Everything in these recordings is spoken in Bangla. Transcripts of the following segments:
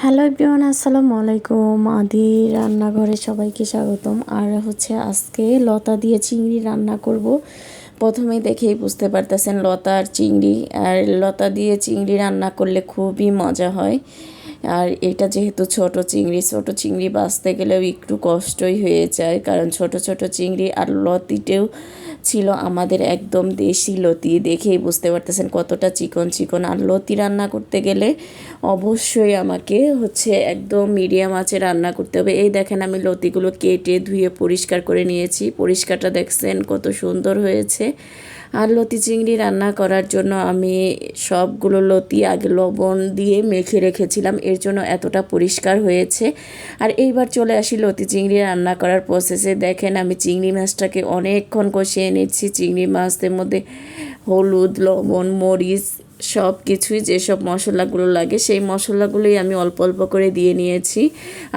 হ্যালো এভরিওয়ান, আসসালামু আলাইকুম। আদি রান্নাঘরে সবাইকে স্বাগতম। আর আজকে লতা দিয়ে চিংড়ি রান্না করব। প্রথমে দেখেই বুঝতে পারতেছেন লতা আর চিংড়ি। আর লতা দিয়ে চিংড়ি রান্না করলে খুবই মজা হয়। আর এটা যেহেতু ছোট চিংড়ি বাছতে গেলেও একটু কষ্টই হয়ে যায়, কারণ ছোট ছোট চিংড়ি। আর লতিতেও ছিল আমাদের একদম দেশি লতি, দেখেই বুঝতে পারতেছেন কতটা চিকন চিকন। আর লতি রান্না করতে গেলে অবশ্যই আমাকে একদম মিডিয়াম আঁচে রান্না করতে হবে। এই দেখেন আমি লতিগুলো কেটে ধুয়ে পরিষ্কার করে নিয়েছি। পরিষ্কারটা দেখছেন কত সুন্দর হয়েছে। আর লতি চিংড়ি রান্না করার জন্য আমি সবগুলো লতি আগে লবণ দিয়ে মেখে রেখেছিলাম, এর জন্য এতটা পরিষ্কার হয়েছে। আর এইবার চলে আসি লতি চিংড়ি রান্না করার প্রসেসে। দেখেন আমি চিংড়ি মাছটাকে অনেকক্ষণ কষিয়ে নিচ্ছি। চিংড়ি মাছের মধ্যে হলুদ, লবণ, মরিচ সব কিছুই যেসব মশলাগুলো লাগে সেই মশলাগুলোই আমি অল্প অল্প করে দিয়ে নিয়েছি।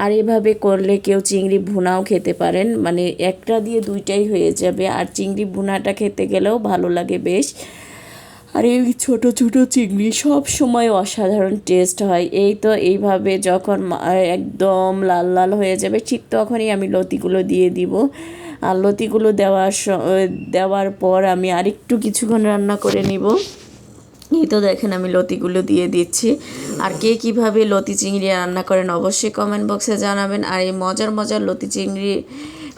আর এভাবে করলে কেউ চিংড়ি ভুনাও খেতে পারেন, মানে একটা দিয়ে দুইটাই হয়ে যাবে। আর চিংড়ি ভুনাটা খেতে গেলেও ভালো লাগে বেশ। আর এই ছোটো ছোটো চিংড়ি সব সময় অসাধারণ টেস্ট হয়। এইভাবে যখন একদম লাল লাল হয়ে যাবে ঠিক তখনই আমি লতিগুলো দিয়ে দিব। আর লতিগুলো দেওয়ার পর আমি আরেকটু কিছুক্ষণ রান্না করে নিব। দেখেন আমি লতিগুলো দিয়ে দিচ্ছি। আর কে কীভাবে লতি চিংড়ি রান্না করেন অবশ্যই কমেন্ট বক্সে জানাবেন। আর এই মজার মজার লতি চিংড়ি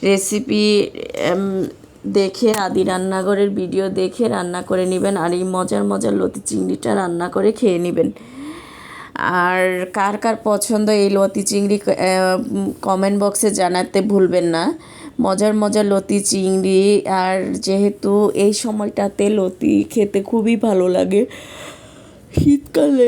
রেসিপি দেখে আদি রান্নাঘরের ভিডিও দেখে রান্না করে নেবেন। আর এই মজার মজার লতি চিংড়িটা রান্না করে খেয়ে নেবেন। আর কার কার পছন্দ এই লতি চিংড়ি কমেন্ট বক্সে জানাতে ভুলবেন না। মজার মজার লতি চিংড়ি। আর যেহেতু এই সময়টাতে লতি খেতে খুবই ভালো লাগে, শীতকালে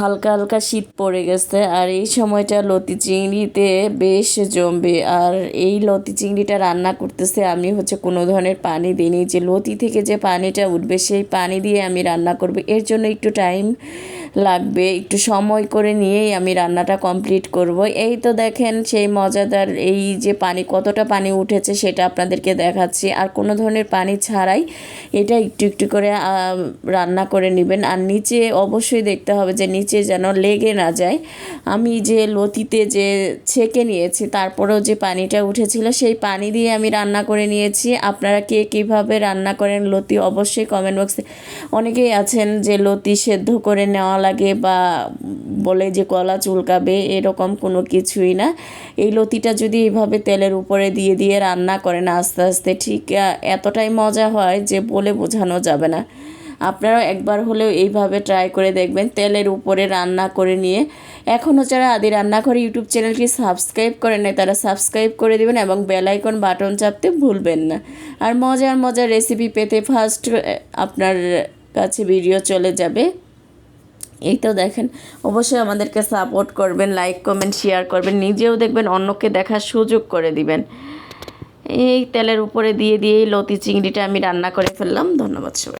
হালকা হালকা শীত পড়ে গেছে, আর এই সময়টা লতি চিংড়িতে বেশ জমবে। আর এই লতি চিংড়িটা রান্না করতেছে আমি কোনো ধরনের পানি দিইনি। যে লতি থেকে যে পানিটা উঠবে সেই পানি দিয়ে আমি রান্না করব, এর জন্য একটু টাইম লাগবে, একটু সময় করে নিয়েই আমি রান্নাটা কমপ্লিট করব। এই তো দেখেন সেই মজাদার এই যে কতটা পানি উঠেছে সেটা আপনাদেরকে দেখাচ্ছি। আর কোনো ধরনের পানি ছাড়াই এটা একটু একটু করে রান্না করে নেবেন। আর নিচে অবশ্যই দেখতে হবে যে নিচে যেন লেগে না যায়। আমি যে লতিতে যে ছেঁকে নিয়েছি তারপরেও যে পানিটা উঠেছিল সেই পানি দিয়ে আমি রান্না করে নিয়েছি। আপনারা কে কীভাবে রান্না করেন লতি অবশ্যই কমেন্ট বক্সে। অনেকেই আছেন যে লতি সেদ্ধ করে নেওয়া লাগে বা বলে যে গলা চুলকাবে, এরকম কোনো কিছুই না। এই লতিটা যদি এইভাবে তেলের উপরে দিয়ে দিয়ে রান্না করেন আস্তে আস্তে, ঠিক এতটাই মজা হয় যে বলে বোঝানো যাবে না। আপনারাও একবার হলেও এইভাবে ট্রাই করে দেখবেন, তেলের উপরে রান্না করে নিয়ে। এখনও যারা আদি রান্নাঘর ইউটিউব চ্যানেলটি সাবস্ক্রাইব করেন নাই তারা সাবস্ক্রাইব করে দেবেন এবং বেল আইকন বাটন চাপতে ভুলবেন না। আর মজার মজার রেসিপি পেতে ফার্স্ট আপনার কাছে ভিডিও চলে যাবে। এই তো দেখেন অবশ্যই আমাদেরকে সাপোর্ট করবেন, লাইক কমেন্ট শেয়ার করবেন, নিজেও দেখবেন অন্যকে দেখার সুযোগ করে দিবেন। এই তেলের উপরে দিয়ে দিয়েই লতি চিংড়িটা আমি রান্না করে ফেললাম। ধন্যবাদ সবাই।